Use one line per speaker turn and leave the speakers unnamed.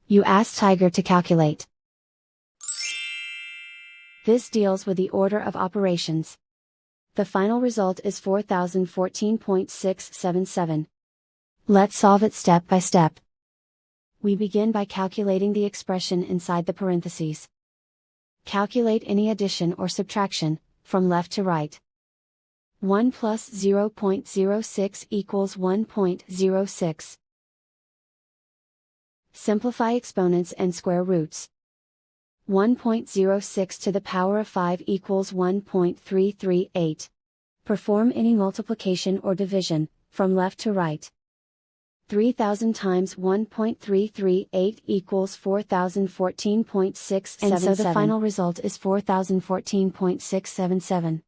You ask Tiger to calculate. This deals with the order of operations. The final result is 4014.677. Let's solve it step by step. We begin by calculating the expression inside the parentheses. Calculate any addition or subtraction, from left to right. 1 plus 0.06 equals 1.06. Simplify exponents and square roots. 1.06 to the power of 5 equals 1.338. Perform any multiplication or division, from left to right. 3000 times 1.338 equals 4014.677. And so the final result is 4014.677.